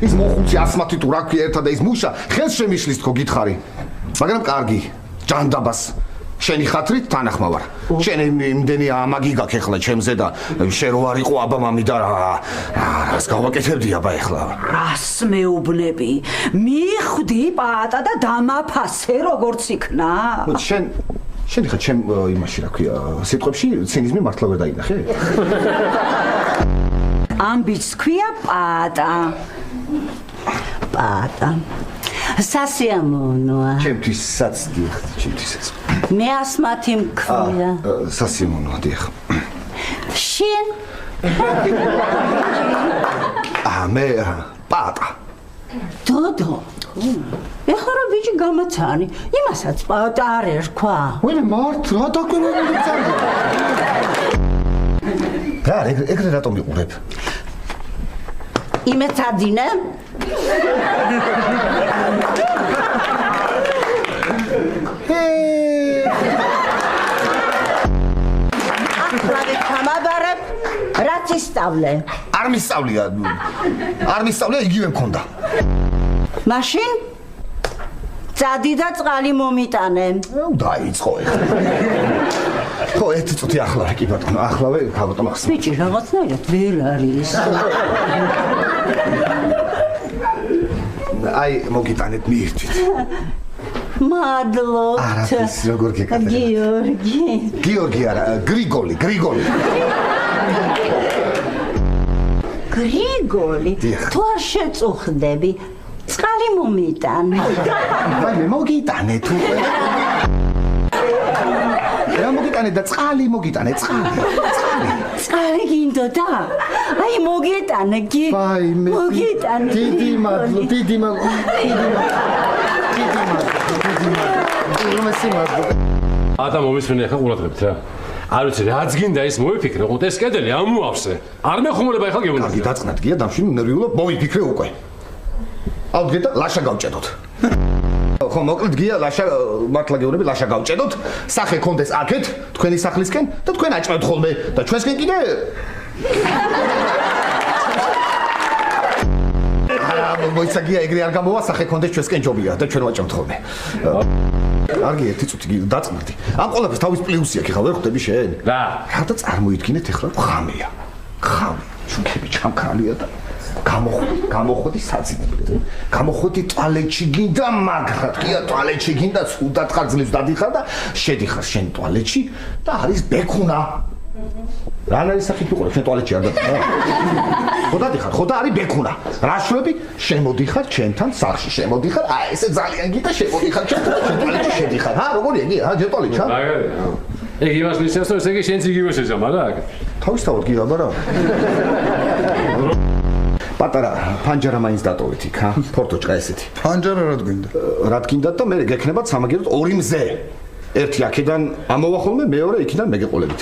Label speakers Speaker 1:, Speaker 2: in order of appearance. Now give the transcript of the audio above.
Speaker 1: ის მოხუცი ასმათი თუ რა ქვია ერთად და ის მუშა ხელს შემიშლის თქო გითხარი. მაგრამ კარგი, ჯანდაბას შენი ხათრით თანახმავარ. შენ იმდენი ამაგი გაქვს ახლა ჩემზე და შენ რო არ იყო აბა მამი და რას გავაკეთებდი აბა ახლა.
Speaker 2: რას მეუბნები? მიხვდი პატა და დამაფასე როგორც იქნა.
Speaker 1: შენ ხა ჩემ იმაში რა ქვია სიტყვებში ცინიზმი მართლა ვერ დაინახე?
Speaker 2: ამბიც ქვია პატა. პატა. სასიამოვნოა.
Speaker 1: ჩემთვისაც დიახ, ჩემთვისაც.
Speaker 2: მე ასმათი მქვია.
Speaker 1: სასიამოვნოა დიახ.
Speaker 2: შენ?
Speaker 1: მე პატა.
Speaker 2: დოდო. ეხლა რა ბიჭი გამაცანი, იმასაც პატა არ ერქვა.
Speaker 1: ვინე მართ რა დაკვირვებული წამი. რა ეგრე რატომ იყურებ?
Speaker 2: იმეც ადინე? ახლა გამაბარებ, რაც ისწავლე.
Speaker 1: არ მისწავლია, იგივე მქონდა.
Speaker 2: მაშინ წადი და წყალი მომიტანე.
Speaker 1: დაიწყო ეხლა. ხო, ერთი წუთი ახლა კი ბატონო, ახლავე გავატომახსნა.
Speaker 2: ბიჭი რაღაცნაირად ვერ არის.
Speaker 1: აი, მოგიტანეთ მიირთვით.
Speaker 2: მადლობთ.
Speaker 1: არაფერს როგორ გეკეთებთ? გიორგი არა, გრიგოლი.
Speaker 2: გრიგოლი, თუ არ შეწუხდები, წყალი მომიტანე.
Speaker 1: აი, მოგიტანე თუ. რა მოგიტანე და წყალი მოგიტანე, წყალი.
Speaker 2: წყალი გინდოდა? აი, მოგიტანე, მოგიტანე.
Speaker 1: დიდი მადლობა.
Speaker 3: ატა მომისმენი ახლა ყურადღებით რა. არ ვიცი რაც გინდა ის მოიფიქრე, ყოთ ეს კედელი ამოავსე. არ მეხუმრება ახლა გეუბნები.
Speaker 1: კარგი, დაწყნათ გია დამშვენი ნერვიულობ მოიფიქრე უკვე. ავდგეთ და ლაშა გავჭედოთ. ხო, მოკლედ გია ლაშა მართლა გეუბნები ლაშა გავჭედოთ. სახე კონდეს აქეთ, თქვენი სახლისკენ და თქვენ აჭმევთ ხოლმე და ჩვენსკენ კიდე მოიცაგია ეგრე არ გამოვა სახე კონდეს ჩვენსკენ ჯობია და ჩვენ ვაჭამთ ხოლმე. კარგი, ერთი წუთი დაწყნათი. ამ ყველაფერს თავის პლუსი აქვს, ხა ვერ ხვდები შენ?
Speaker 3: რა
Speaker 1: და წარმოიდგინეთ ახლა ხამეა. ხამე, შუქები ჩამქრალია და გამოხვდი საძინებლად. გამოხვდი ტუალეტში გინდა მაგრად, კია ტუალეტში გინდა სუდად ხარ ძლივს დადიხარ და შედიხარ შენ ტუალეტში და არის ბექუნა. რა არის სახით უყურებ შენ ტუალეტში არ დადიხარ? ხო დადიხარ, ხო და არის ბექუნა. რა შვები? შემოდიხარ ჩემთან სახლში, შემოდიხარ, აი ესე ძალიან გინდა შემოდიხარ ჩემ ტუალეტში შედიხარ. ჰა, როგორია იგი? ჰა, ჯერ ტუალეტში, ჰა?
Speaker 3: ეგ იმას ნიშნავს, რომ ესე იგი შენც იგივე შეჟამა რა?
Speaker 1: თავისთავად კი აბა რა. პატარა ფანჯარა მაინც დატოვეთ იქ, ჰა? ფორტოჭკა ესეთი.
Speaker 4: ფანჯარა რა გინდა?
Speaker 1: რა გინდათ და მე გექნებათ სამაგიეროდ ორი მზე. ერთი აქედან ამოვა ხოლმე, მეორე იქიდან მეგეყოლებით.